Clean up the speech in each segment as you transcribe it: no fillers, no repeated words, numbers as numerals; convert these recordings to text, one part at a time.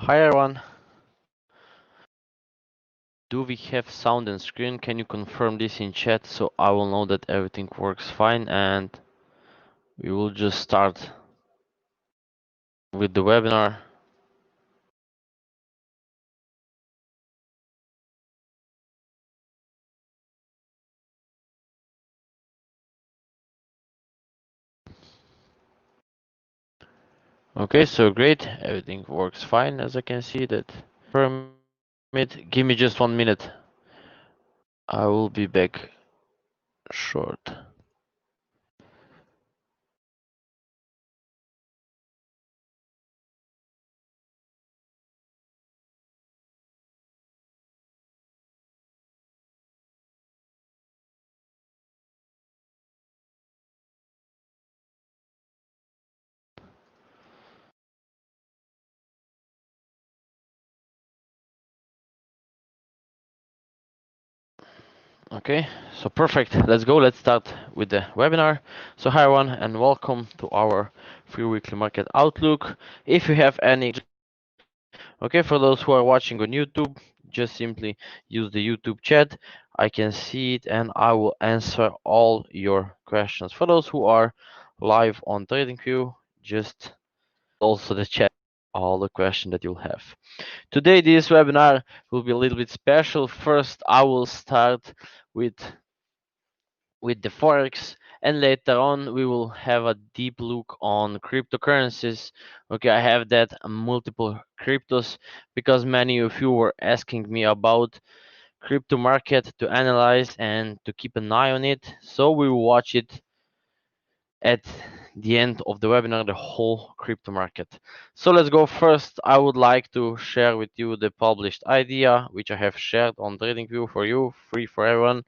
Hi everyone. Do we have sound and screen? Can you confirm this in chat so I will know that everything works fine, and we will just start with the webinar. Okay, so great. Everything works fine as I can see that. Permit. Give me just 1 minute. I will be back short. Okay, so perfect. Let's go. Let's start with the webinar. So hi everyone and welcome to our free weekly market outlook. If you have any, okay, for those who are watching on YouTube, just simply use the YouTube chat. I can see it and I will answer all your questions. For those who are live on TradingView, just also the chat all the questions that you'll have. Today this webinar will be a little bit special. First, I will start with the Forex, and later on we will have a deep look on cryptocurrencies. Okay, I have that multiple cryptos because many of you were asking me about crypto market to analyze and to keep an eye on it. So we will watch it at the end of the webinar, the whole crypto market. So let's go. First, I would like to share with you the published idea, which I have shared on TradingView for you, free for everyone.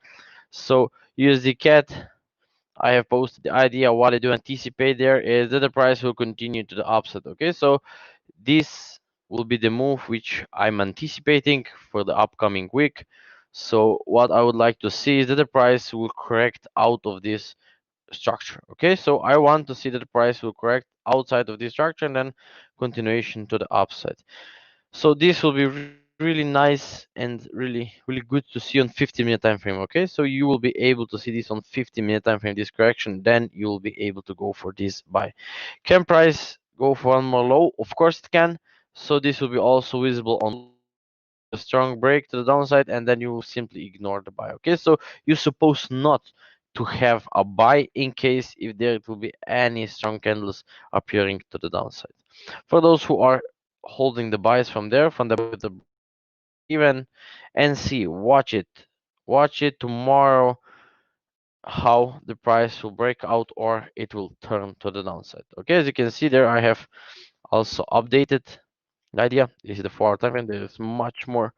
So USD CAD, I have posted the idea. What I do anticipate there is that the price will continue to the upside. Okay, so this will be the move which I'm anticipating for the upcoming week. So what I would like to see is that the price will correct out of this structure. Okay, so I want to see that the price will correct outside of this structure and then continuation to the upside. So this will be really nice and really good to see on 50-minute time frame. Okay, so you will be able to see this on 50-minute time frame, this correction, then you will be able to go for this buy. Can price go for one more low? Of course it can. So this will be also visible on a strong break to the downside, and then you will simply ignore the buy. Okay, so you're supposed not to have a buy in case if there will be any strong candles appearing to the downside. For those who are holding the buys from there, from the even, and see, watch it tomorrow how the price will break out or it will turn to the downside. Okay, as you can see there, I have also updated the idea. This is the 4-hour time frame. There is much more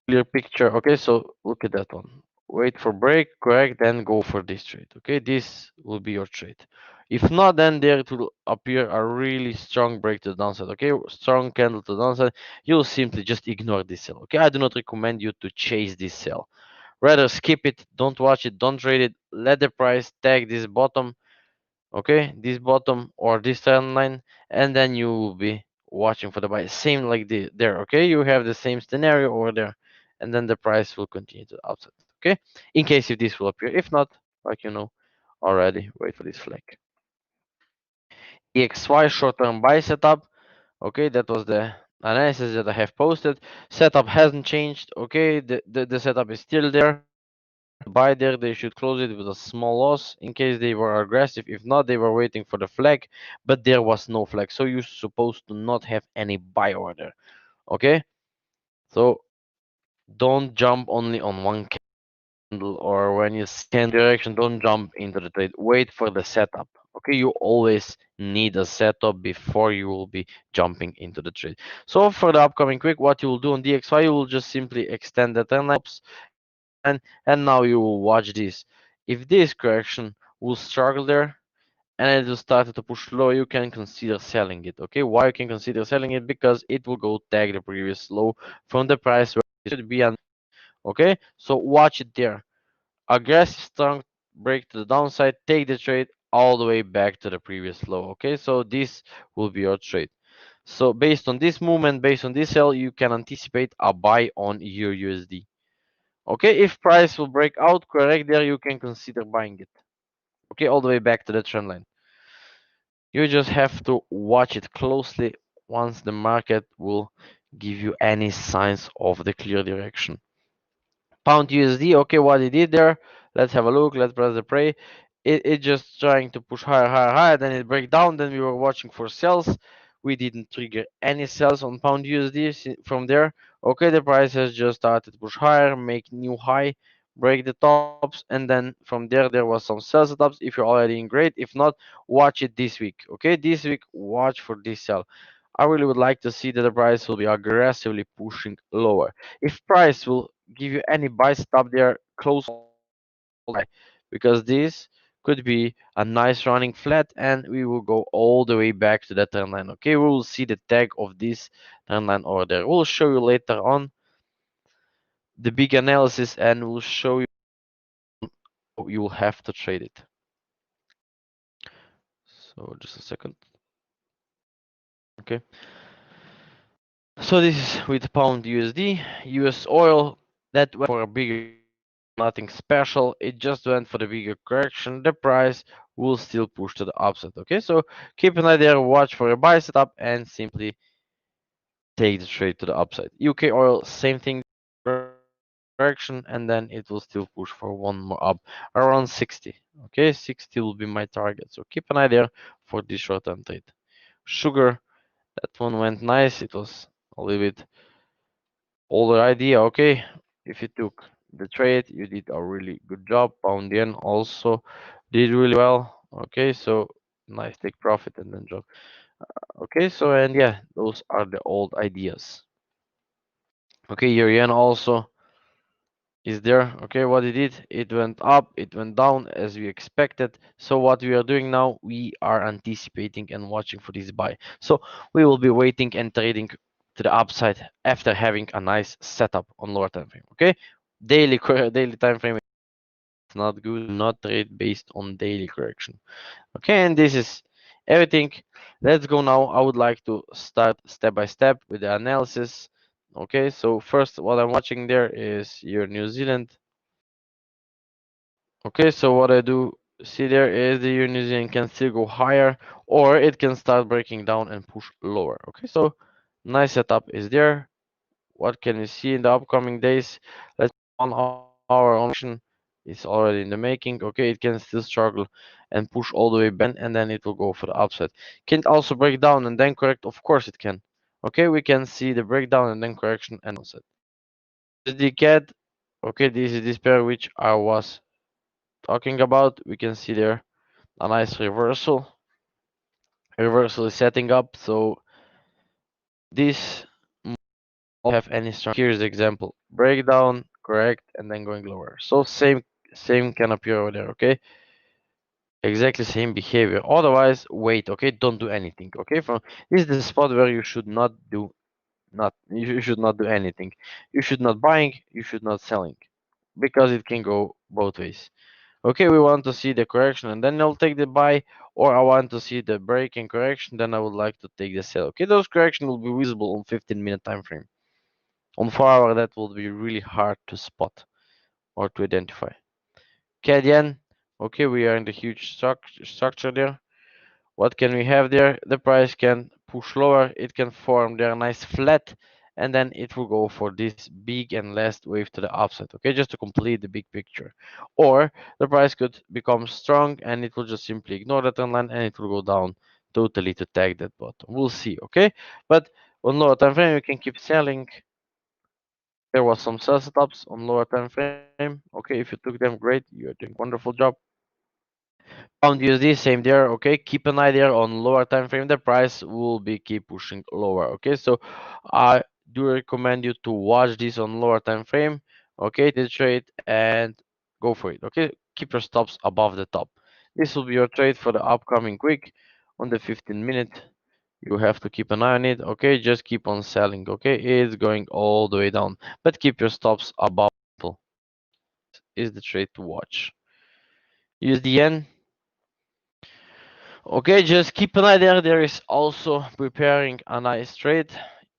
clear picture. Okay, so look at that one. Wait for break, correct, then go for this trade. Okay, this will be your trade. If not, then there it will appear a really strong break to the downside. Okay, strong candle to the downside. You'll simply just ignore this sell. Okay, I do not recommend you to chase this sell. Rather skip it, don't watch it, don't trade it. Let the price tag this bottom, okay, this bottom or this trend line, and then you will be watching for the buy. Same like there, okay, you have the same scenario over there, and then the price will continue to the upside. Okay, in case if this will appear. If not, like you know already, wait for this flag. EXY short-term buy setup. Okay, that was the analysis that I have posted. Setup hasn't changed. Okay, the setup is still there. Buy there, they should close it with a small loss in case they were aggressive. If not, they were waiting for the flag, but there was no flag, so you're supposed to not have any buy order. Okay, so don't jump only on one candle, or when you scan direction, don't jump into the trade. Wait for the setup. Okay, you always need a setup before you will be jumping into the trade. So for the upcoming week, what you will do on DXY, you will just simply extend the 10 lines, and now you will watch this. If this correction will struggle there and it will start to push low, you can consider selling it. Okay, why you can consider selling it? Because it will go tag the previous low from the price where it should be. Okay, so watch it there. Aggressive strong break to the downside, take the trade all the way back to the previous low. Okay, so this will be your trade. So based on this movement, based on this sell, you can anticipate a buy on your USD. Okay, if price will break out correct there, you can consider buying it. Okay, all the way back to the trend line. You just have to watch it closely once the market will give you any signs of the clear direction. Pound USD, okay, what it did there, let's have a look, let's press the play. It just trying to push higher, higher, higher, then it break down, then we were watching for sells. We didn't trigger any sells on pound USD from there. Okay, the price has just started to push higher, make new high, break the tops, and then from there was some sell setups. If you're already in, great. If not, watch it this week. Okay, this week watch for this sell. I really would like to see that the price will be aggressively pushing lower. If price will give you any buy stop there, close all the way, because this could be a nice running flat and we will go all the way back to that trend line. Okay, we will see the tag of this trend line over there. We'll show you later on the big analysis and we'll show you how you will have to trade it. So just a second. Okay. So this is with pound USD, US oil that went for a bigger correction, nothing special. It just went for the bigger correction. The price will still push to the upside. Okay, so keep an eye there, watch for a buy setup, and simply take the trade to the upside. UK oil, same thing, correction, and then it will still push for one more up around 60. Okay, 60 will be my target. So keep an eye there for this short-term trade. Sugar, that one went nice. It was a little bit older idea. Okay, if you took the trade, you did a really good job. Pound yen also did really well. Okay, so nice, take profit and then drop. Okay, so and yeah, those are the old ideas. Okay, your yen also is there. Okay, what it did, it went up, it went down as we expected. So what we are doing now, we are anticipating and watching for this buy. So we will be waiting and trading to the upside after having a nice setup on lower time frame. Okay, daily time frame is not good. Not trade based on daily correction. Okay, and this is everything. Let's go now. I would like to start step by step with the analysis. Okay, so first what I'm watching there is your New Zealand. Okay, so what I do see there is the New Zealand can still go higher or it can start breaking down and push lower. Okay, so nice setup is there. What can we see in the upcoming days? Let's 1 hour on action is already in the making. Okay, it can still struggle and push all the way back and then it will go for the upside. Can it also break down and then correct? Of course it can. Okay, we can see the breakdown and then correction and upside. USD CAD. Okay, this is this pair which I was talking about. We can see there a nice reversal. Reversal is setting up, so this won't have any strong. Here's the example: breakdown, correct, and then going lower. So same can appear over there. Okay, exactly same behavior. Otherwise, wait. Okay, don't do anything. Okay, from this is the spot where you should not do you should not do anything. You should not buying. You should not selling, because it can go both ways. Okay, we want to see the correction and then I'll take the buy, or I want to see the break and correction, then I would like to take the sell. Okay, those correction will be visible on 15-minute time frame. On 4 hour, that will be really hard to spot or to identify. CAD yen, okay, we are in the huge structure there. What can we have there? The price can push lower, it can form there a nice flat, and then it will go for this big and last wave to the upside, okay, just to complete the big picture. Or the price could become strong and it will just simply ignore the trend line and it will go down totally to tag that bottom. We'll see, okay? But on lower time frame, you can keep selling. There was some sell setups on lower time frame. Okay, if you took them, great, you're doing wonderful job. Pound USD, same there. Okay, keep an eye there on lower time frame. The price will be keep pushing lower. Okay, so I do recommend you to watch this on lower time frame. Okay, the trade and go for it. Okay, keep your stops above the top. This will be your trade for the upcoming week on the 15-minute. You have to keep an eye on it. Okay, just keep on selling. Okay, it's going all the way down, but keep your stops above. This is the trade to watch. USDN. Okay, just keep an eye there. There is also preparing a nice trade.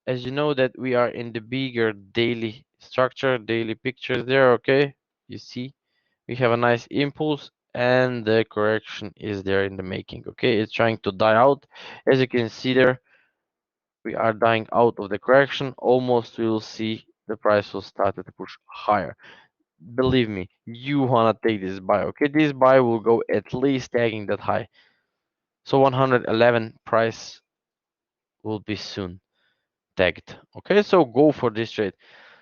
As you know that we are in the bigger daily structure, daily pictures there, okay? You see, we have a nice impulse and the correction is there in the making, okay? It's trying to die out. As you can see there, we are dying out of the correction. Almost we will see the price will start to push higher. Believe me, you wanna take this buy, okay? This buy will go at least tagging that high. So 111 price will be soon tagged. Okay, so go for this trade.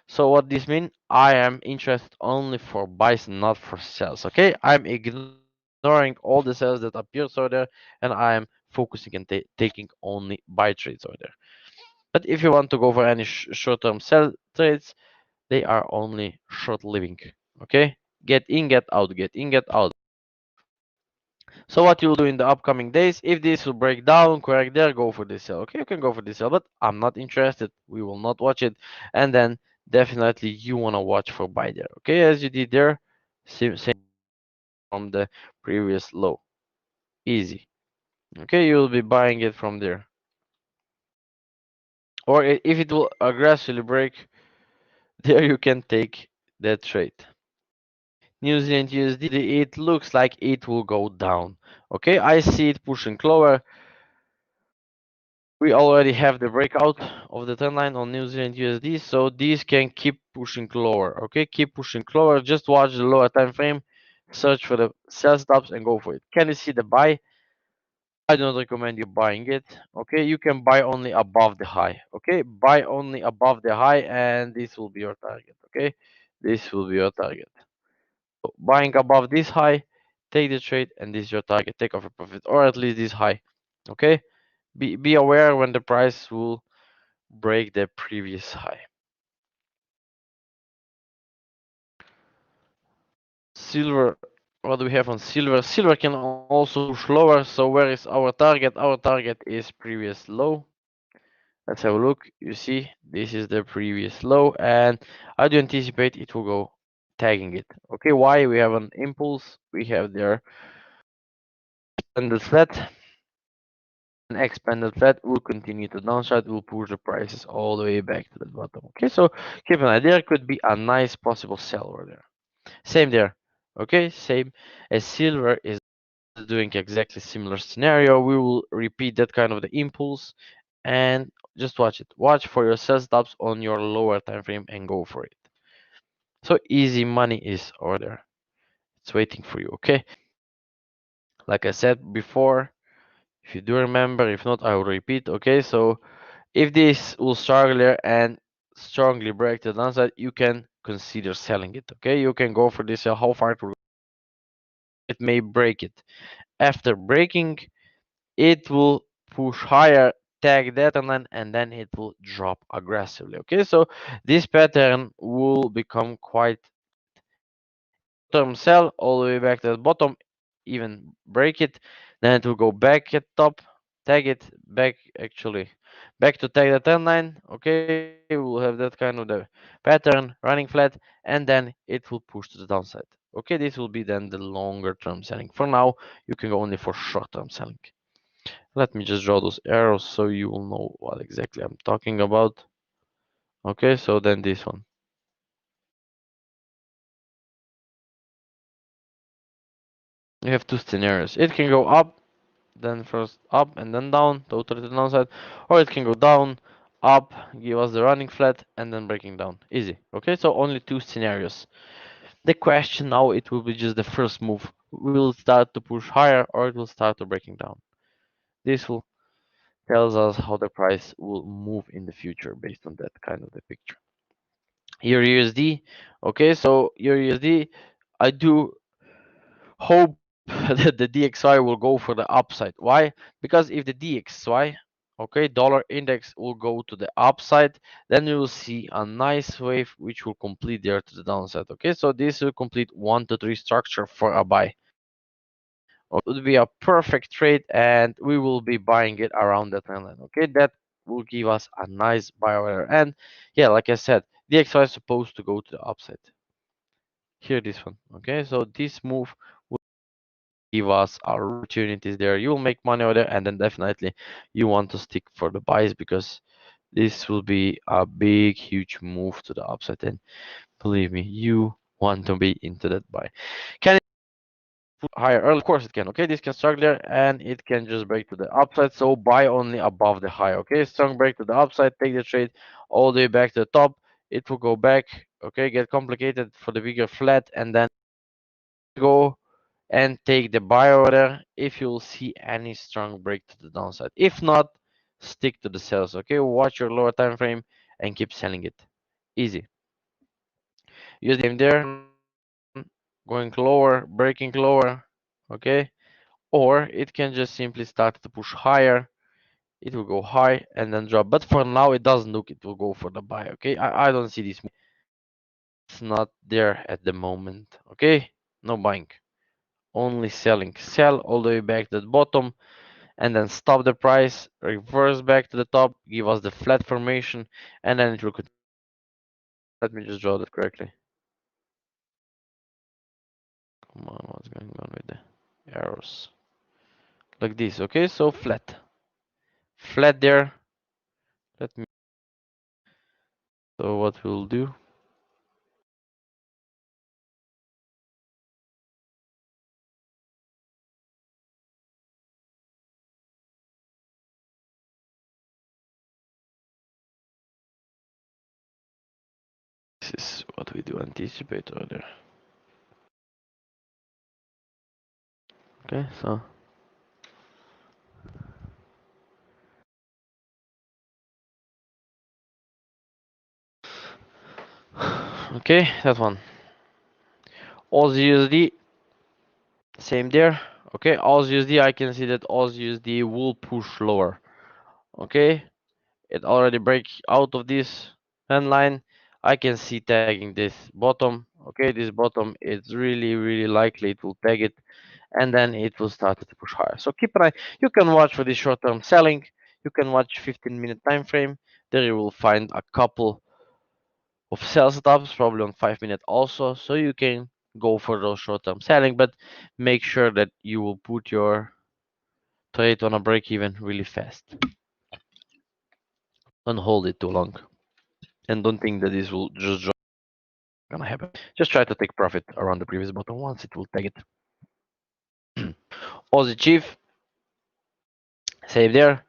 So what this means, I am interested only for buys, not for sells. Okay, I'm ignoring all the sells that appears over there, and I am focusing and taking only buy trades over there. But if you want to go for any short-term sell trades, they are only short-living. Okay, get in, get out, get in, get out. So what you'll do in the upcoming days, if this will break down, correct there, go for this sell. Okay, you can go for this sell, but I'm not interested. We will not watch it. And then definitely you want to watch for buy there. Okay, as you did there, same from the previous low. Easy. Okay, you'll be buying it from there. Or if it will aggressively break, there you can take that trade. New Zealand USD, it looks like it will go down. Okay, I see it pushing lower. We already have the breakout of the trend line on New Zealand USD, so these can keep pushing lower. Okay, keep pushing lower. Just watch the lower time frame, search for the sell stops, and go for it. Can you see the buy? I do not recommend you buying it. Okay, you can buy only above the high. Okay, buy only above the high, and this will be your target. Okay, this will be your target. So buying above this high, take the trade, and this is your target. Take off a profit, or at least this high. Okay, be aware when the price will break the previous high. Silver, what do we have on silver? Silver can also push lower. So where is our target? Our target is previous low. Let's have a look. You see, this is the previous low, and I do anticipate it will go tagging it. Okay, why? We have an impulse. We have there expanded flat. An expanded flat will continue to downside, will push the prices all the way back to the bottom. Okay, so keep an eye. There could be a nice possible sell over there. Same there. Okay, same as silver is doing exactly similar scenario. We will repeat that kind of the impulse and just watch it. Watch for your sell stops on your lower time frame and go for it. So easy money is over there. It's waiting for you. Okay. Like I said before, if you do remember, if not, I will repeat. Okay. So if this will struggle there and strongly break the downside, you can consider selling it. Okay. You can go for this. How far it will. It may break it. After breaking, it will push higher, tag that line, and then it will drop aggressively. Okay, so this pattern will become quite term sell all the way back to the bottom, even break it, then it will go back at top, tag it back actually back to tag the trend line. Okay, we'll have that kind of the pattern running flat, and then it will push to the downside. Okay, this will be then the longer term selling. For now, you can go only for short term selling. Let me just draw those arrows so you will know what exactly I'm talking about. Okay, so then this one. You have two scenarios. It can go up, then first up and then down, totally to the downside, or it can go down, up, give us the running flat, and then breaking down. Easy. Okay, so only two scenarios. The question now, it will be just the first move. Will it start to push higher or it will start to breaking down? This will tells us how the price will move in the future based on that kind of the picture. Your USD, okay, so your USD, I do hope that the DXY will go for the upside. Why? Because if the DXY, okay, dollar index will go to the upside, then you will see a nice wave which will complete there to the downside. Okay, so this will complete 1 to 3 structure for a buy. It would be a perfect trade, and we will be buying it around that trend line. Okay, that will give us a nice buy order. And yeah, like I said, DXY is supposed to go to the upside. Here, this one. Okay, so this move will give us our opportunities there. You will make money over there, and then definitely you want to stick for the buys because this will be a big, huge move to the upside. And believe me, you want to be into that buy. Can it put higher early? Of course it can. Okay, this can struggle there and it can just break to the upside. So buy only above the high. Okay, strong break to the upside, take the trade all the way back to the top. It will go back. Okay, get complicated for the bigger flat and then go and take the buy order if you'll see any strong break to the downside. If not, stick to the sales. Okay, watch your lower time frame and keep selling it. Easy. Use the there, going lower, breaking lower. Okay, or it can just simply start to push higher. It will go high and then drop. But for now, it doesn't look it will go for the buy. Okay, I don't see this. It's not there at the moment. Okay, no buying, only selling. Sell all the way back to the bottom and then stop the price, reverse back to the top, give us the flat formation, and then it will continue. Let me just draw that correctly. Come on, what's going on with the arrows? Like this, okay? So flat. Flat there. Let me. So what we'll do. This is what we do anticipate over there. Okay, so. Okay, that one. Aussie USD, same there. Okay, Aussie USD, I can see that Aussie USD will push lower. Okay, it already break out of this trend line. I can see tagging this bottom. Okay, this bottom is really likely it will tag it and then it will start to push higher. So keep an eye. You can watch for this short-term selling. You can watch 15-minute time frame. There you will find a couple of sell setups, probably on 5 minute also. So you can go for those short-term selling, but make sure that you will put your trade on a break even really fast. Don't hold it too long. And don't think that this will just gonna happen. Just try to take profit around the previous bottom once it will take it. Aussie Chief, save there.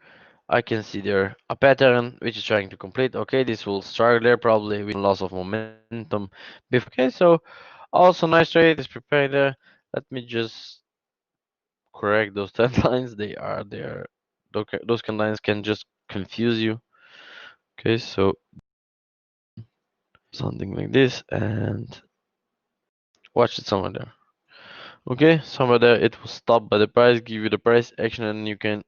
I can see there a pattern which is trying to complete. Okay, this will struggle there probably with loss of momentum. Okay, so also nice trade is preparing there. Let me just correct those trend lines. They are there. Those trend lines can just confuse you. Okay, so something like this and watch it somewhere there. Okay, somewhere there it will stop by the price, give you the price action, and you can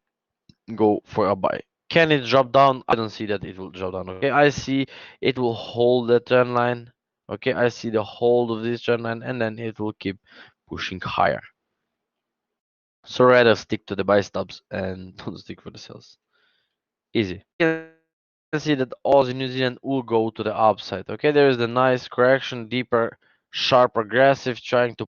go for a buy. Can it drop down? I don't see that it will drop down. Okay, I see it will hold the trend line. Okay, I see the hold of this trend line, and then it will keep pushing higher. So rather stick to the buy stops and don't stick for the sales. Easy. You can see that Aussie New Zealand will go to the upside. Okay, there is the nice correction, deeper, sharp, aggressive, trying to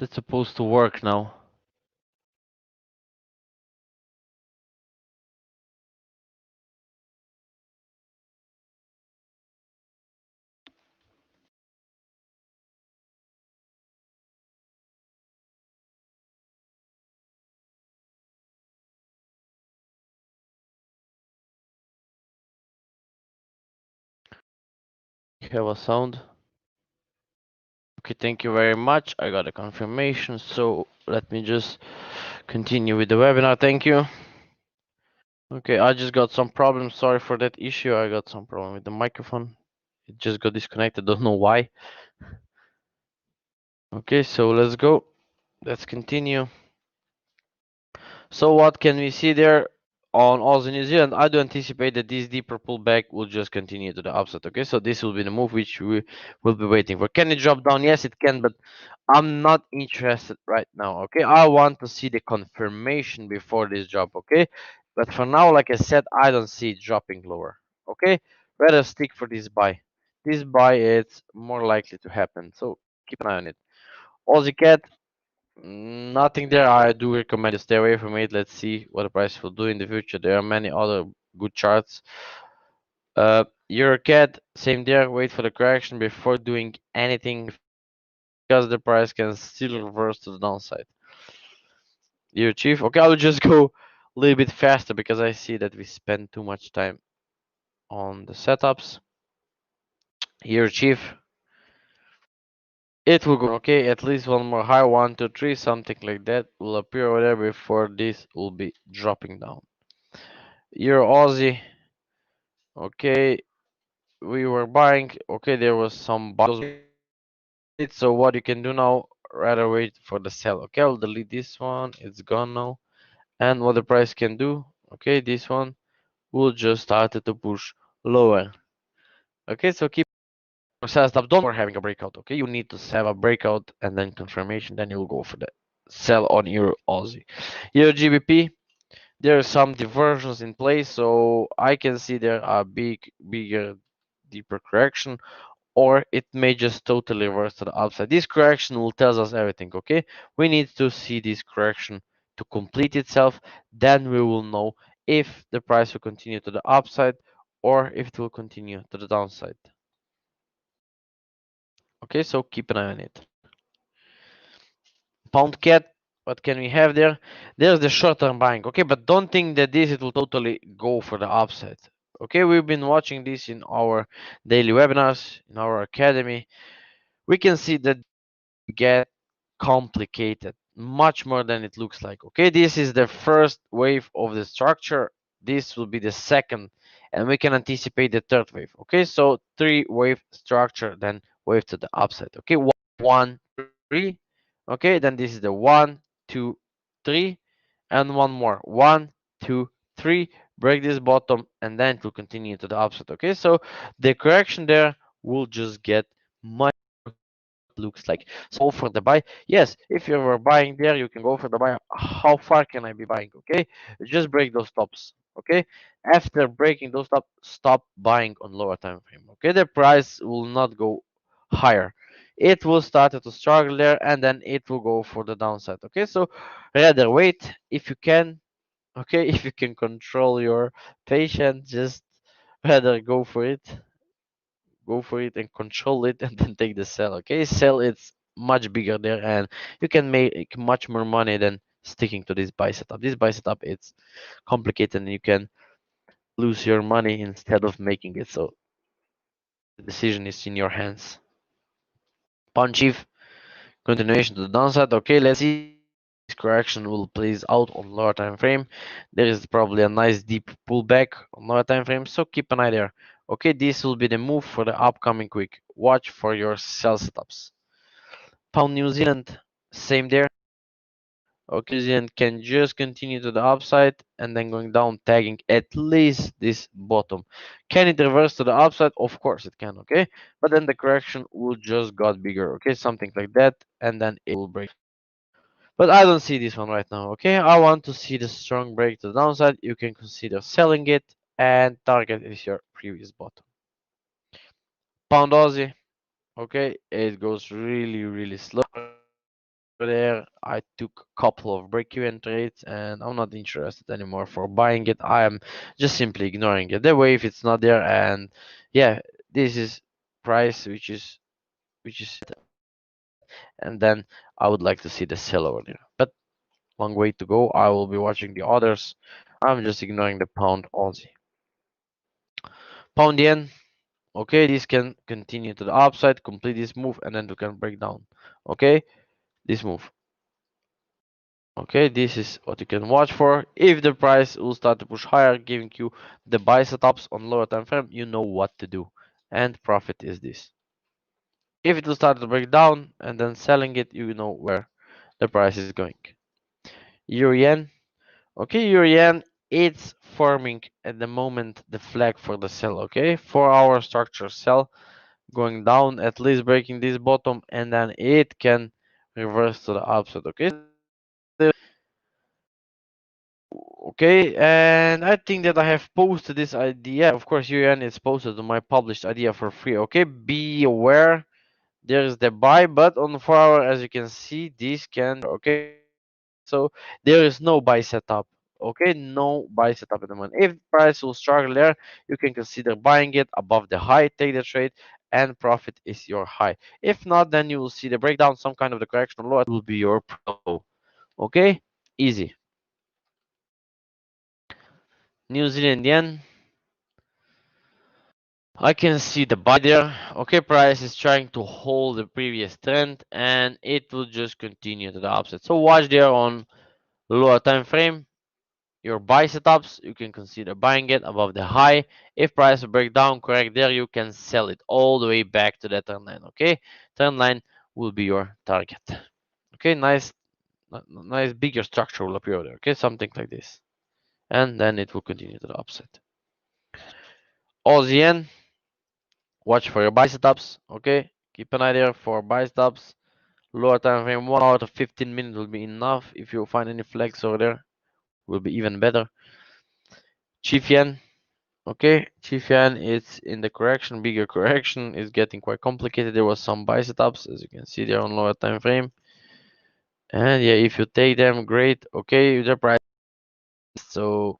That's supposed to work now. You have a sound. Okay, thank you very much. I got a confirmation, so let me just continue with the webinar. Thank you. Okay, I just got some problems. Sorry for that issue. I got some problem with the microphone. It just got disconnected. Don't know why. Okay, so let's go. Let's continue. So what can we see there on Aussie New Zealand? I do anticipate that this deeper pullback will just continue to the upside. Okay, so this will be the move which we will be waiting for. Can it drop down? Yes, it can, but I'm not interested right now. Okay, I want to see the confirmation before this drop. Okay, but for now, like I said, I don't see it dropping lower. Okay, rather stick for this buy. This buy it's more likely to happen. So keep an eye on it. Aussie Cat, nothing there. I do recommend you stay away from it. Let's see what the price will do in the future. There are many other good charts. Eurocat, same there. Wait for the correction before doing anything because the price can still reverse to the downside. Euro Chief, okay, I'll just go a little bit faster because I see that we spend too much time on the setups. Euro Chief, it will go okay. At least one more high, 1, 2, 3, something like that will appear over there before this will be dropping down. Euro Aussie, okay, we were buying. Okay, there was some buys. So what you can do now, rather wait for the sell. Okay, I'll delete this one. It's gone now. And what the price can do, okay, this one will just start to push lower. Okay, so keep yourself up. Don't for having a breakout. Okay, you need to have a breakout and then confirmation. Then you'll go for the sell on your Aussie. Your GBP, there are some diversions in place, so I can see there are bigger, deeper correction, or it may just totally reverse to the upside. This correction will tell us everything. Okay, we need to see this correction to complete itself. Then we will know if the price will continue to the upside or if it will continue to the downside. Okay, so keep an eye on it. Pound cat, what can we have there? There's the short-term buying. Okay, but don't think that this it will totally go for the upside. Okay, we've been watching this in our daily webinars, in our academy. We can see that get complicated much more than it looks like. Okay, this is the first wave of the structure. This will be the second, and we can anticipate the third wave. Okay, so three wave structure, then wave to the upside. Okay, 1, 2, 3. Okay, then this is the 1, 2, 3, and one more 1, 2, 3. Break this bottom, and then it will continue to the upside. Okay, so the correction there will just get much looks like. So for the buy, yes, if you were buying there, you can go for the buy. How far can I be buying? Okay, just break those stops. Okay, after breaking those stops, stop buying on lower time frame. Okay, the price will not go higher. It will start to struggle there, and then it will go for the downside. Okay, so rather wait if you can. Okay, if you can control your patience, just rather go for it and control it and then take the sell. Okay, sell it's much bigger there and you can make much more money than sticking to this buy setup. This buy setup it's complicated and you can lose your money instead of making it. So the decision is in your hands. Pound chief continuation to the downside. Okay, let's see this correction will plays out on lower time frame. There is probably a nice deep pullback on lower time frame, so keep an eye there. Okay, this will be the move for the upcoming week. Watch for your sell setups. Pound New Zealand, same there. Okay, New Zealand can just continue to the upside and then going down, tagging at least this bottom. Can it reverse to the upside? Of course it can, okay? But then the correction will just got bigger, okay? Something like that, and then it will break. But I don't see this one right now, okay? I want to see the strong break to the downside. You can consider selling it, and target is your previous bottom. Pound Aussie, okay? It goes really, really slow. there. I took a couple of break-even trades, and I'm not interested anymore for buying it. I am just simply ignoring it. That way, if it's not there, and yeah, this is price which is and then I would like to see the sell over there. But long way to go. I will be watching the others. I'm just ignoring the pound Aussie. Pound yen. Okay, this can continue to the upside, complete this move, and then we can break down. Okay, this move. Okay, this is what you can watch for. If the price will start to push higher, giving you the buy setups on lower time frame, you know what to do. And profit is this. If it will start to break down and then selling it, you know where the price is going. Euro yen. Okay, Euro yen, it's forming at the moment the flag for the sell. Okay, 4 hour structure sell going down, at least breaking this bottom, and then it can reverse to the upside. Okay, okay, and I think that I have posted this idea. Of course, UN is posted to my published idea for free. Okay, be aware there is the buy, but on the 4 hour, as you can see, this can okay. So there is no buy setup. Okay, no buy setup at the moment. If price will struggle there, you can consider buying it above the high, take the trade, and profit is your high. If not, then you will see the breakdown, some kind of the correction low. It will be your pro. Okay, easy. New Zealand yen. I can see the buy there. Okay, price is trying to hold the previous trend, and it will just continue to the upside. So watch there on lower time frame. Your buy setups, you can consider buying it above the high. If price break down correct there, you can sell it all the way back to that trend line. Okay, trend line will be your target. Okay, nice bigger structure will appear there. Okay, something like this, and then it will continue to the upside. Aussie yen, watch for your buy setups. Okay, keep an eye there for buy setups. Lower time frame, 1 hour to 15 minutes will be enough. If you find any flags over there, will be even better. Chief yen. Okay, Chifian is in the correction, bigger correction, is getting quite complicated. There was some buy setups, as you can see there on lower time frame. And yeah, if you take them, great. Okay, the price. So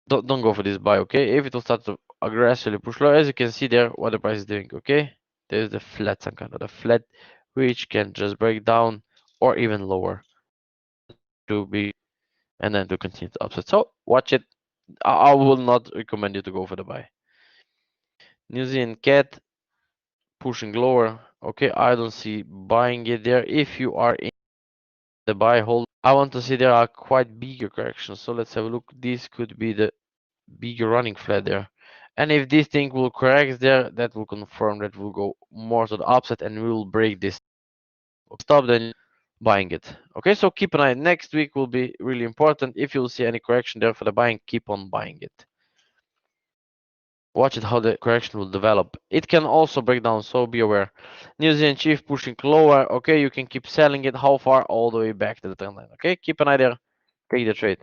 don't go for this buy. Okay, if it will start to aggressively push low, as you can see there, what the price is doing. Okay, there's the flat, some kind of the flat, which can just break down or even lower to be, and then to continue to upset. So watch it. I will not recommend you to go for the buy. New Zealand cat pushing lower. Okay, I don't see buying it there. If you are in the buy hold, I want to see there are quite bigger corrections. So let's have a look. This could be the bigger running flat there. And if this thing will correct there, that will confirm that will go more to the upside and we will break this stop, then buying it. Okay, so keep an eye. Next week will be really important. If you'll see any correction there for the buying, keep on buying it. Watch it how the correction will develop. It can also break down, so be aware. New Zealand Chief pushing lower. Okay, you can keep selling it. How far? All the way back to the trend line. Okay, keep an eye there. Take the trade.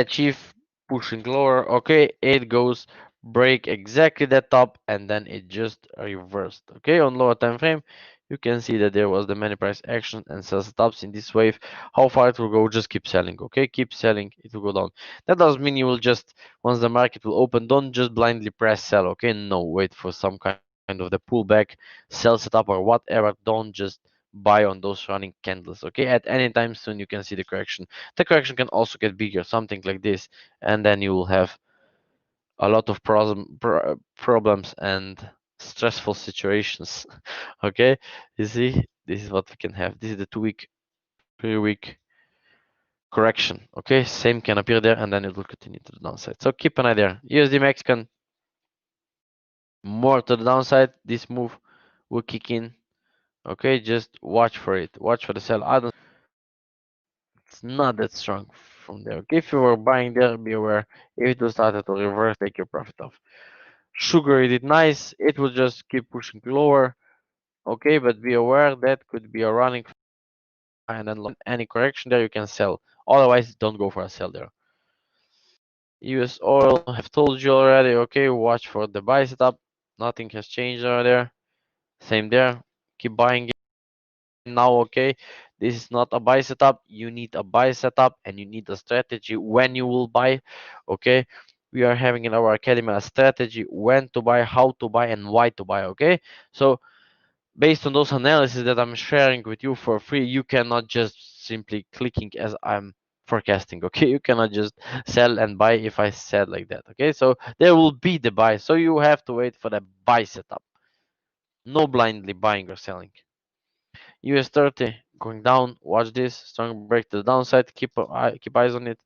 Chief pushing lower. Okay, it goes break exactly that top and then it just reversed. Okay, on lower time frame, you can see that there was the many price action and sell stops in this wave. How far it will go? Just keep selling. Okay, keep selling. It will go down. That doesn't mean you will just once the market will open, don't just blindly press sell. Okay, no, wait for some kind of the pullback, sell setup or whatever. Don't just buy on those running candles. Okay, at any time soon you can see the correction. The correction can also get bigger, something like this, and then you will have a lot of problems and stressful situations. Okay, you see, this is what we can have. This is the 2 week, 3 week correction. Okay, same can appear there, and then it will continue to the downside. So keep an eye there. USD Mexican more to the downside. This move will kick in. Okay, just watch for it. Watch for the sell. I don't. It's not that strong from there. Okay, if you were buying there, be aware. If it will start to reverse, take your profit off. Sugar, it did nice. It will just keep pushing lower. Okay, but be aware that could be a running and then any correction there you can sell. Otherwise, don't go for a sell there. US oil, I have told you already. Okay, watch for the buy setup. Nothing has changed over there. Same there. Keep buying it. now, okay? This is not a buy setup. You need a buy setup and you need a strategy when you will buy, okay? We are having in our academy a strategy when to buy, how to buy, and why to buy, okay? So based on those analysis that I'm sharing with you for free, you cannot just simply clicking as I'm forecasting, okay? You cannot just sell and buy if I said like that, okay? So there will be the buy. So you have to wait for the buy setup. No blindly buying or selling. US 30 going down. Watch this strong break to the downside. Keep eyes on it.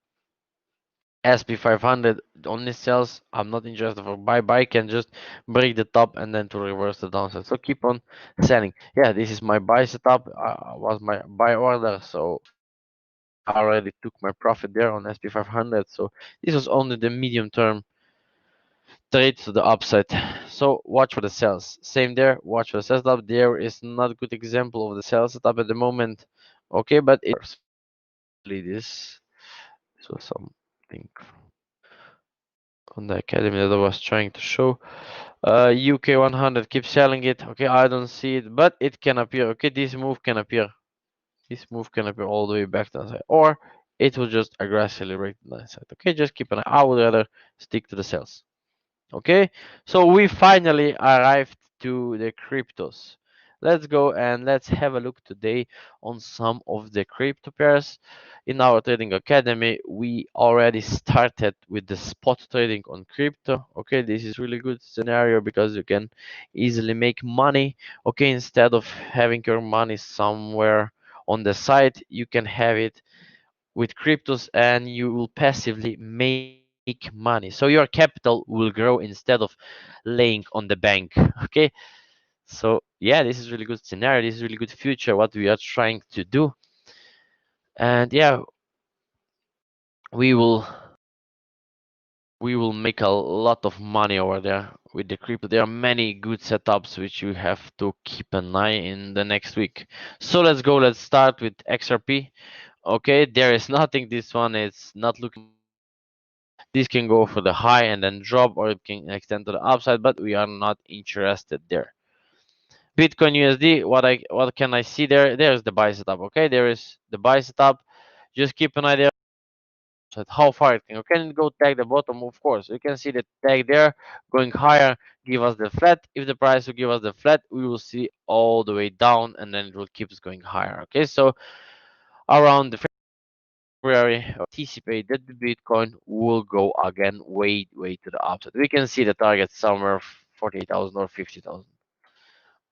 SP 500 only sells. I'm not interested for buy. Buy can just break the top and then to reverse the downside. So keep on selling. Yeah, this is my buy setup. Was my buy order. So I already took my profit there on SP 500. So this was only the medium term trade to the upside. So watch for the sells. Same there. Watch for the sell setup. There is not a good example of the sell setup at the moment. Okay, but it so hopefully this was something on the academy that I was trying to show. UK 100 keep selling it. Okay, I don't see it, but it can appear. Okay, this move can appear. This move can appear all the way back to the side, or it will just aggressively break the side. Okay, just keep an eye. I would rather stick to the sells. Okay, so we finally arrived to the cryptos. Let's go and let's have a look today on some of the crypto pairs. In our trading academy, we already started with the spot trading on crypto. Okay, this is really good scenario because you can easily make money. Okay, instead of having your money somewhere on the side, you can have it with cryptos and you will passively make money. So your capital will grow instead of laying on the bank. Okay. So yeah, this is really good scenario. This is really good future what we are trying to do. And yeah, we will we will make a lot of money over there with the crypto. There are many good setups which you have to keep an eye in the next week. So let's go. Let's start with XRP. Okay, there is nothing. This one is not looking good. This can go for the high and then drop, or it can extend to the upside, but we are not interested there. Bitcoin USD, what can I see there? There's the buy setup. Okay, there is the buy setup. Just keep an eye there at how far it can go. Can it go tag the bottom? Of course. You can see the tag there going higher, give us the flat. If the price will give us the flat, we will see all the way down and then it will keep going higher. Okay, so around the February, anticipate that the Bitcoin will go again way to the upside. We can see the target somewhere 48,000 or 50,000.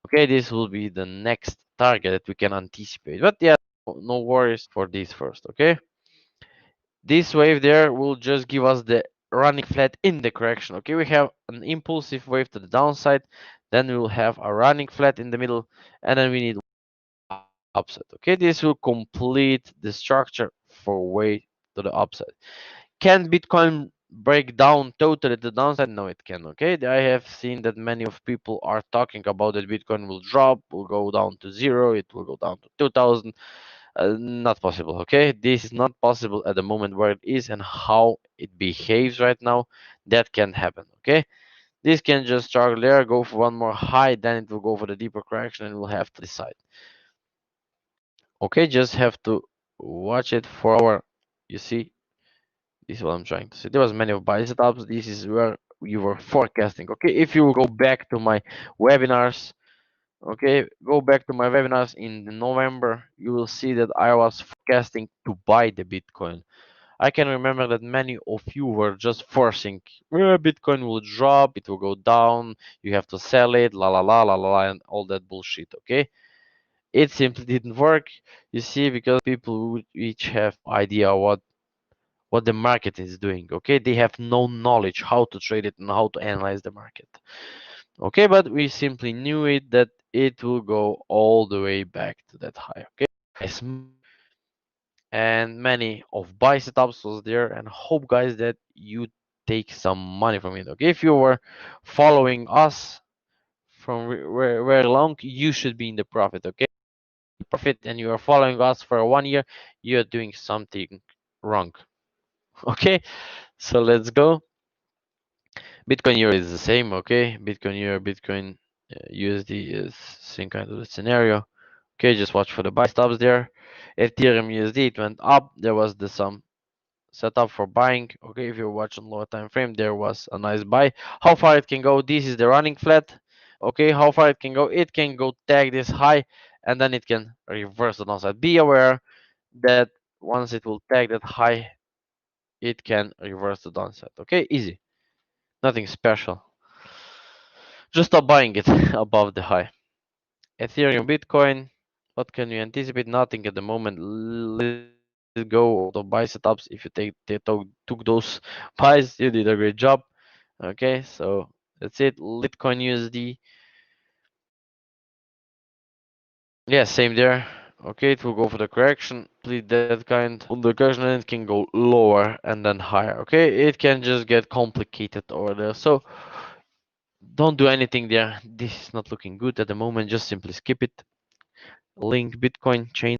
Okay, this will be the next target that we can anticipate. But yeah, no worries for this first. Okay, this wave there will just give us the running flat in the correction. Okay, we have an impulsive wave to the downside, then we will have a running flat in the middle, and then we need upside. Okay, this will complete the structure for way to the upside. Can Bitcoin break down totally to the downside? No, it can. Okay, I have seen that many of people are talking about that Bitcoin will drop, will go down to zero, it will go down to 2000. Not possible. Okay, this is not possible at the moment where it is and how it behaves right now. That can happen. Okay, this can just struggle there, go for one more high, then it will go for the deeper correction, and we'll have to decide. Okay, just have to watch it for our. You see, this is what I'm trying to say. There was many of buy setups. This is where you were forecasting. Okay, if you go back to my webinars, okay, go back to my webinars in November, you will see that I was forecasting to buy the Bitcoin. I can remember that many of you were just forcing, Bitcoin will drop, it will go down, you have to sell it, la la la la la, and all that bullshit. Okay, it simply didn't work. You see, because people each have idea what the market is doing. Okay, they have no knowledge how to trade it and how to analyze the market. Okay, but we simply knew it that it will go all the way back to that high. Okay, and many of buy setups was there, and hope guys that you take some money from it. Okay, if you were following us from very long, you should be in the profit. Okay, profit, and you are following us for 1 year, you're doing something wrong. Okay, so let's go. Bitcoin euro is the same, okay? Bitcoin euro, Bitcoin USD is same kind of scenario. Okay, just watch for the buy stops there. Ethereum USD, it went up. There was the some setup for buying. Okay, if you watch on lower time frame, there was a nice buy. How far it can go? This is the running flat. Okay, how far it can go? It can go tag this high, and then it can reverse the downside. Be aware that once it will tag that high, it can reverse the downside. Okay, easy, nothing special. Just stop buying it above the high. Ethereum, Bitcoin. What can you anticipate? Nothing at the moment. Let it go. All the buy setups. If you took those buys, you did a great job. Okay, so that's it. Litecoin USD. Yeah, same there. Okay, it will go for the correction. Please that kind on the correction, and it can go lower and then higher. Okay, it can just get complicated over there. So don't do anything there. This is not looking good at the moment. Just simply skip it. Link Bitcoin chain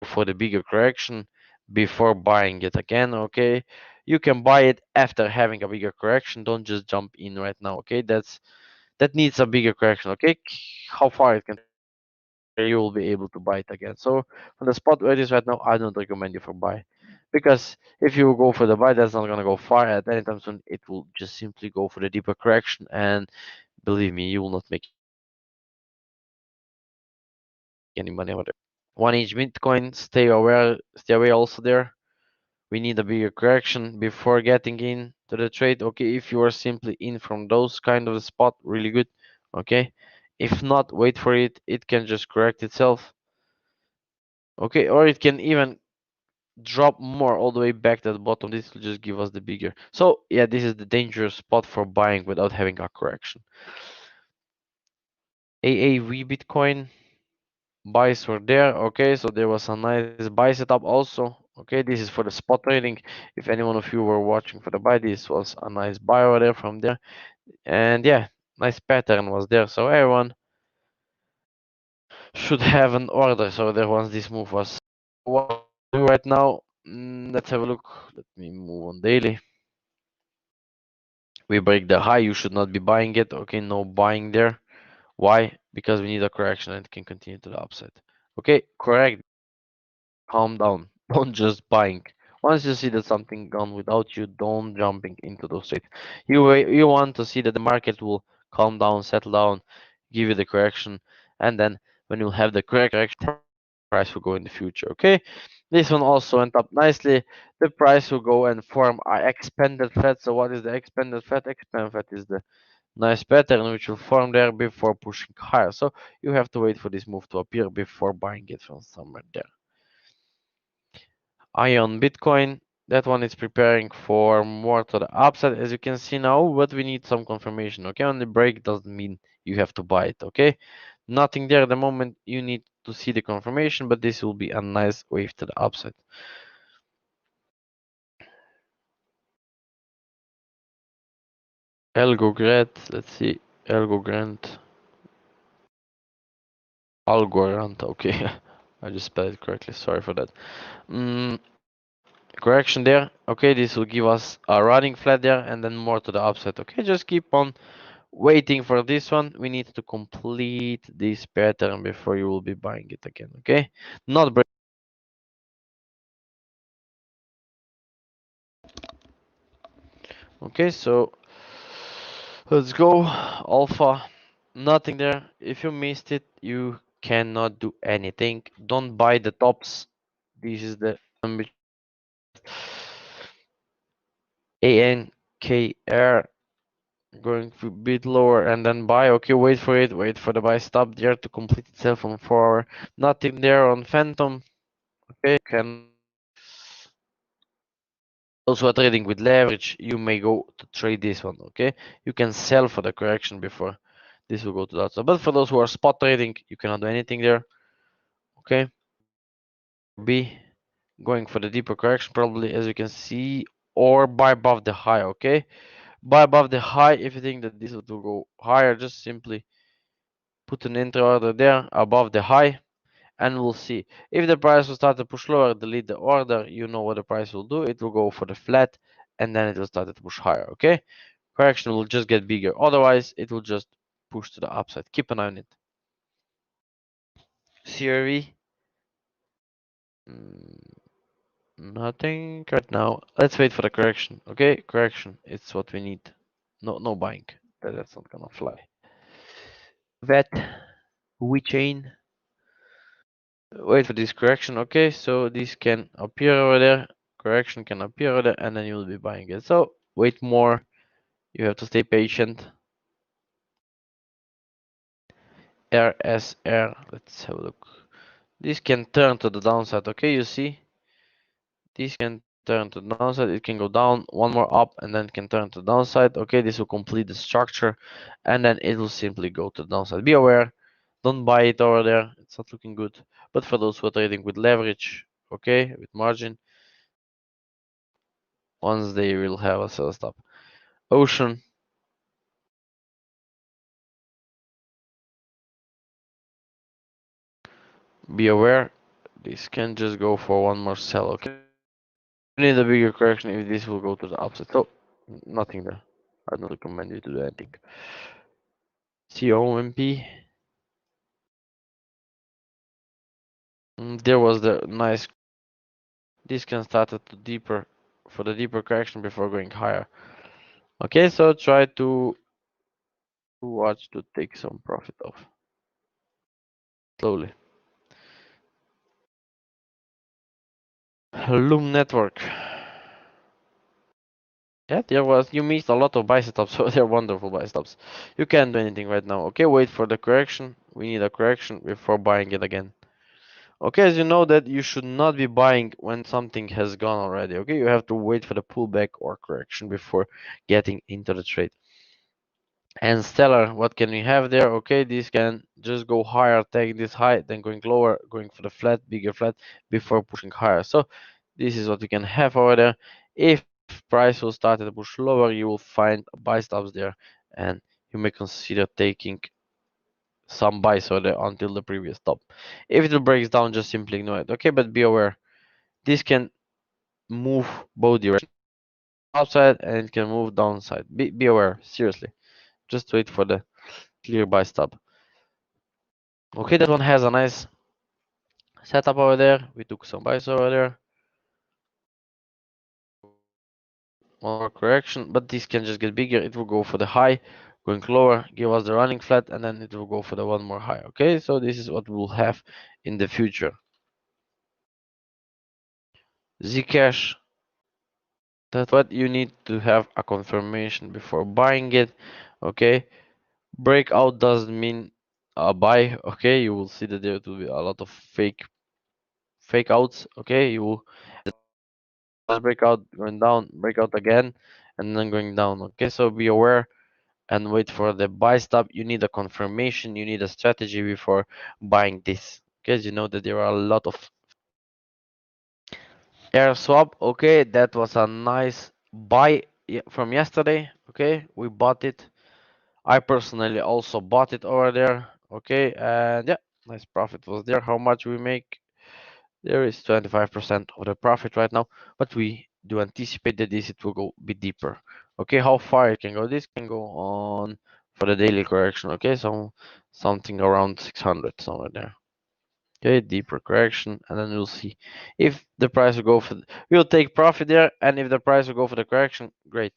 for the bigger correction before buying it again. Okay, you can buy it after having a bigger correction. Don't just jump in right now. Okay, that needs a bigger correction. Okay, how far it can you will be able to buy it again. So on the spot where it is right now, I don't recommend you for buy, because if you go for the buy, that's not gonna go far at any time soon. It will just simply go for the deeper correction, and believe me, you will not make any money over there. 1 inch Bitcoin, stay away also there. We need a bigger correction before getting in to the trade. Okay, if you are simply in from those kind of spot, really good. Okay, if not, wait for it. It can just correct itself. Okay, or it can even drop more all the way back to the bottom. This will just give us the bigger. So yeah, this is the dangerous spot for buying without having a correction. AAV Bitcoin buys were there. Okay, so there was a nice buy setup also. Okay, this is for the spot trading. If any one of you were watching for the buy, this was a nice buy over there from there. And yeah, nice pattern was there. So everyone should have an order. So there once this move was. What we do right now? Let's have a look. Let me move on daily. We break the high. You should not be buying it. Okay, no buying there. Why? Because we need a correction and it can continue to the upside. Okay, correct. Calm down. Don't just buying. Once you see that something gone without you, don't jumping into those trades. You want to see that the market will calm down, settle down, give you the correction, and then when you have the correction, price will go in the future. Okay, this one also went up nicely. The price will go and form a expanded flat. So what is the expanded flat? Expanded flat is the nice pattern which will form there before pushing higher. So you have to wait for this move to appear before buying it from somewhere there. Ion Bitcoin, that one is preparing for more to the upside as you can see now, but we need some confirmation. Okay, on the break doesn't mean you have to buy it. Okay, nothing there at the moment. You need to see the confirmation, but this will be a nice wave to the upside. Algorand, let's see, Algorand, Algorand. Okay, I just spelled it correctly. Sorry for that. Correction there. Okay, this will give us a running flat there and then more to the upside. Okay, just keep on waiting for this one. We need to complete this pattern before you will be buying it again. Okay, not break. Okay, so let's go. Alpha, nothing there. If you missed it, you cannot do anything. Don't buy the tops. This is the ANKR going a bit lower and then buy. Okay, wait for it. Wait for the buy stop there to complete itself on 4 hour. Nothing there on Phantom. Okay, can those who are trading with leverage, you may go to trade this one. Okay, you can sell for the correction before this will go to that. So, but for those who are spot trading, you cannot do anything there. Okay, B going for the deeper correction probably as you can see, or buy above the high. Okay, buy above the high if you think that this will go higher. Just simply put an entry order there above the high, and we'll see if the price will start to push lower. Delete the order. You know what the price will do. It will go for the flat, and then it will start to push higher. Okay, correction will just get bigger. Otherwise, it will just push to the upside. Keep an eye on it. CRV. Nothing right now. Let's wait for the correction. Okay, correction. It's what we need. No buying. That's not gonna fly. Vet, chain. Wait for this correction. Okay, so this can appear over there. Correction can appear over there, and then you'll be buying it. So wait more. You have to stay patient. RSR. Let's have a look. This can turn to the downside. Okay, you see? This can turn to the downside. It can go down, one more up, and then it can turn to the downside. Okay, this will complete the structure, and then it will simply go to the downside. Be aware, don't buy it over there. It's not looking good. But for those who are trading with leverage, okay, with margin, once they will have a sell stop. Ocean. Be aware, this can just go for one more sell. Okay, you need a bigger correction if this will go to the upside. So nothing there. I don't recommend you to do anything. COMP. There was the nice. This can start at the deeper for the deeper correction before going higher. Okay, so try to watch to take some profit off slowly. Loom network. Yeah, there was you missed a lot of buy stops, so they're wonderful buy stops. You can't do anything right now. Okay, wait for the correction. We need a correction before buying it again. Okay, as you know that you should not be buying when something has gone already. Okay, you have to wait for the pullback or correction before getting into the trade. And stellar, what can we have there? Okay, this can just go higher, take this high, then going lower, going for the flat, bigger flat before pushing higher. So this is what we can have over there. If price will start to push lower, you will find buy stops there, and you may consider taking some buys over there until the previous top. If it breaks down, just simply ignore it. Okay, but be aware, this can move both directions, upside, and it can move downside. Be aware, seriously. Just wait for the clear buy stop. Okay, that one has a nice setup over there. We took some buys over there. One more correction, but this can just get bigger. It will go for the high, going lower, give us the running flat, and then it will go for the one more high. Okay, so this is what we'll have in the future. Zcash, that's what you need to have a confirmation before buying it. Okay, breakout doesn't mean a buy. Okay, you will see that there will be a lot of fake outs. Okay, you will breakout, going down, breakout again, and then going down. Okay, so be aware and wait for the buy stop. You need a confirmation, you need a strategy before buying this. Because you know that there are a lot of air swap. Okay, that was a nice buy from yesterday. Okay, we bought it. I personally also bought it over there. Okay, and yeah, nice profit was there. How much we make? There is 25% of the profit right now, but we do anticipate that this it will go a bit deeper. Okay, how far it can go? This can go on for the daily correction. Okay, so something around 600 somewhere there. Okay, deeper correction, and then we'll see if the price will go for. We'll take profit there, and if the price will go for the correction, great.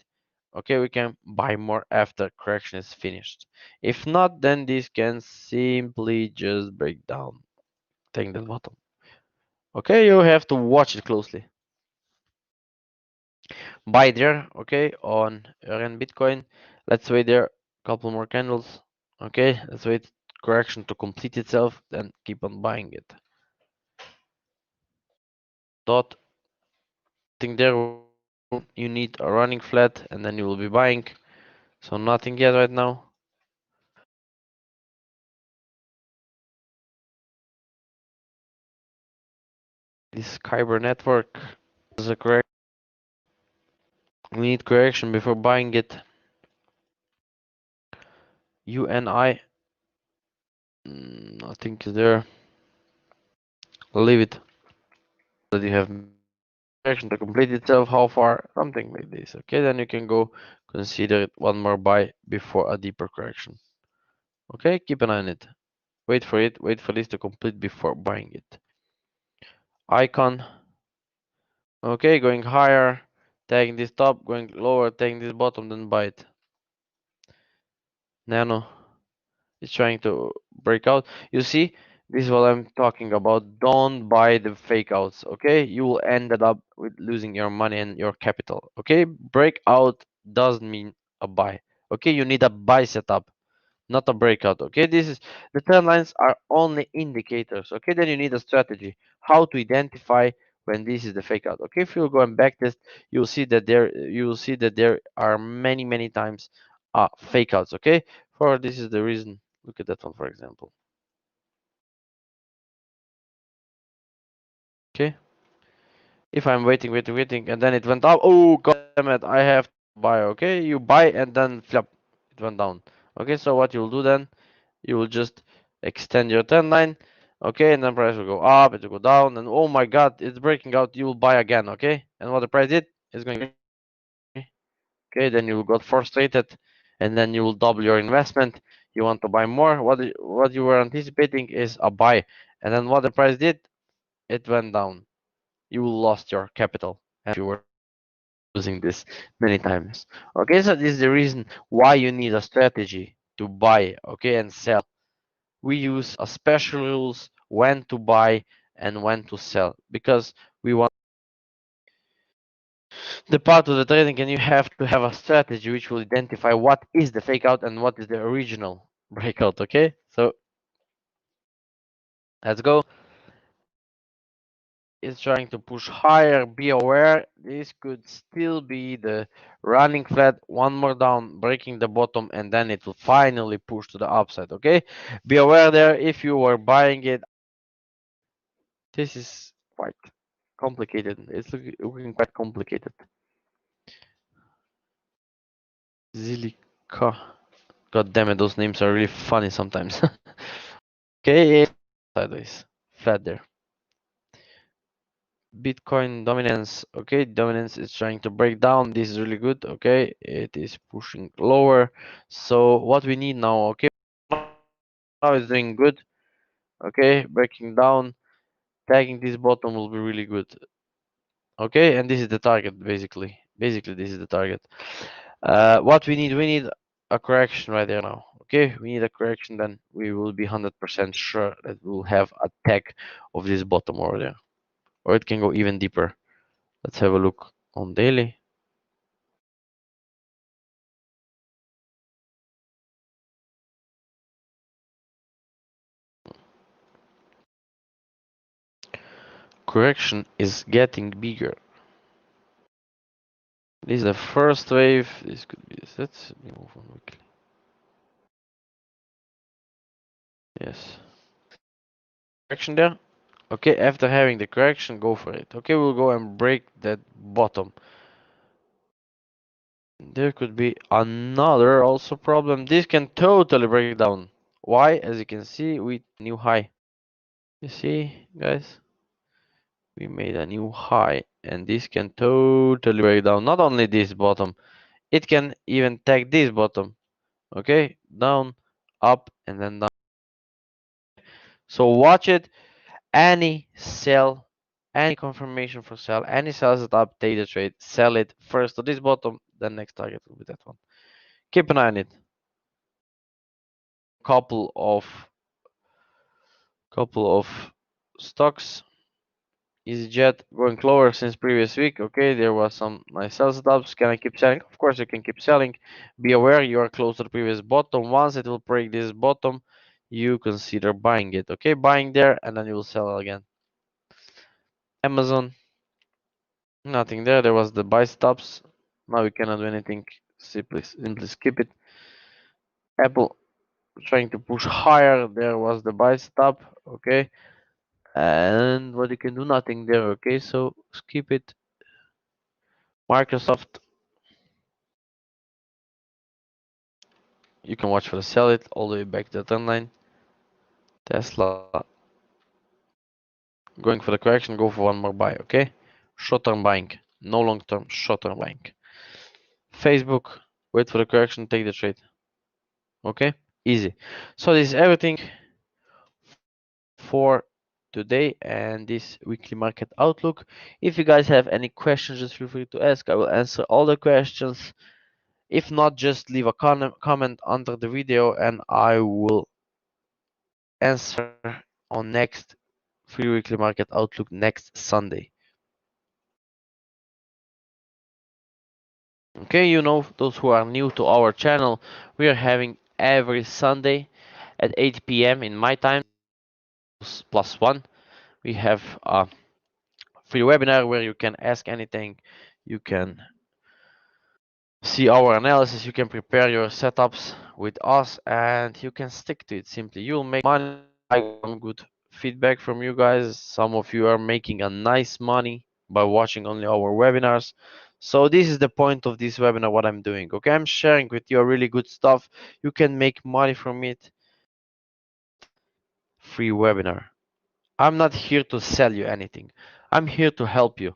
Okay, we can buy more after correction is finished. If not, then this can simply just break down, take the bottom. Okay, you have to watch it closely. Buy there, okay, on Euro Bitcoin. Let's wait there, couple more candles. Okay, let's wait correction to complete itself, then keep on buying it. Dot, thing there, you need a running flat, and then you will be buying. So nothing yet right now. This Kyber network is a correct. We need correction before buying it. UNI, nothing is there. Leave it. That you have correction to complete itself, how far, something like this. Okay, then you can go consider it one more buy before a deeper correction. Okay, keep an eye on it. Wait for it. Wait for this to complete before buying it. Icon. Okay, going higher, taking this top, going lower, taking this bottom, then buy it. Nano is trying to break out. You see, this is what I'm talking about. Don't buy the fake outs, okay? You will end up with losing your money and your capital, okay? Breakout doesn't mean a buy, okay? You need a buy setup, not a breakout, okay? This is the trend lines are only indicators, okay? Then you need a strategy, how to identify when this is the fake out, okay? If you go and back test, you will see that there are many times fake outs, okay? For this is the reason. Look at that one, for example. Okay. If I'm waiting, and then it went up. Oh, god damn it! I have to buy. Okay, you buy and then flip, it went down. Okay, so what you'll do then? You will just extend your trend line. Okay, and then price will go up, it will go down, and oh my god, it's breaking out. You will buy again. Okay, and what the price did is going. Okay, then you got frustrated, and then you will double your investment. You want to buy more. What you were anticipating is a buy, and then what the price did, it went down. You lost your capital and you were losing this many times. Okay, so this is the reason why you need a strategy to buy, okay, and sell. We use a special rules when to buy and when to sell because we want the part of the trading, and you have to have a strategy which will identify what is the fake out and what is the original breakout. Okay, so let's go. Is trying to push higher. Be aware, this could still be the running flat, one more down, breaking the bottom, and then it will finally push to the upside. Okay, be aware there if you were buying it. This is quite complicated. It's looking quite complicated. Zilika. God damn it, those names are really funny sometimes. Okay, sideways, flat there. Bitcoin dominance. Okay, dominance is trying to break down. This is really good. Okay, it is pushing lower. So what we need now, okay, now it's doing good. Okay, breaking down, tagging this bottom will be really good. Okay, and this is the target basically. Basically, this is the target. What we need a correction right there now. Okay, we need a correction. Then we will be 100% sure that we'll have a tag of this bottom over there, or it can go even deeper. Let's have a look on daily. Correction is getting bigger. This is the first wave. This could be this. Let's move on weekly. Yes. Correction there. Okay, after having the correction, go for it. Okay, we'll go and break that bottom. There could be another also problem. This can totally break down. Why? As you can see, we new high. You see, guys, we made a new high, and this can totally break down. Not only this bottom, it can even take this bottom. Okay, down, up, and then down. So watch it. Any sell, any confirmation for sell, any sells it up, take the trade, sell it first to this bottom, then next target will be that one. Keep an eye on it. Couple of stocks. EasyJet going lower since previous week. Okay, there was some nice sell setups. Can I keep selling? Of course, you can keep selling. Be aware you are close to the previous bottom. Once it will break this bottom, you consider buying it. Okay, buying there, and then you will sell again. Amazon, nothing there. There was the buy stops. Now we cannot do anything. Simply skip it. Apple trying to push higher. There was the buy stop. Okay, and what you can do, nothing there. Okay, so skip it. Microsoft, you can watch for the sell it all the way back to the trend line. Tesla, going for the correction, go for one more buy. Okay, short term buying, no long term, short term buying. Facebook, wait for the correction, take the trade. Okay, easy. So this is everything for today and this weekly market outlook. If you guys have any questions, just feel free to ask. I will answer all the questions. If not, just leave a comment under the video and I will answer on next free weekly market outlook next Sunday. Okay, you know, those who are new to our channel, we are having every Sunday at 8 p.m. in my time, +1. We have a free webinar where you can ask anything, you can see our analysis, you can prepare your setups with us, and you can stick to it simply. You'll make money. I got some good feedback from you guys. Some of you are making a nice money by watching only our webinars. So this is the point of this webinar, what I'm doing. Okay, I'm sharing with you a really good stuff. You can make money from it. Free webinar. I'm not here to sell you anything. I'm here to help you.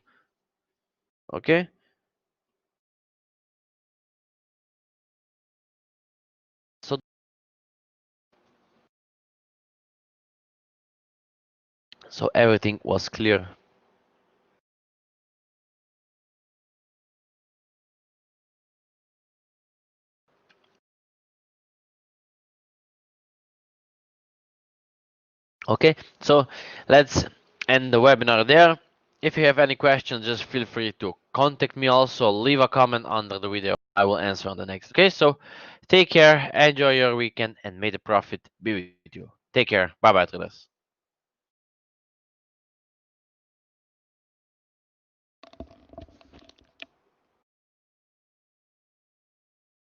Okay? So everything was clear. Okay, so let's end the webinar there. If you have any questions, just feel free to contact me. Also, leave a comment under the video. I will answer on the next. Okay, so take care, enjoy your weekend, and may the profit be with you. Take care. Bye bye, traders.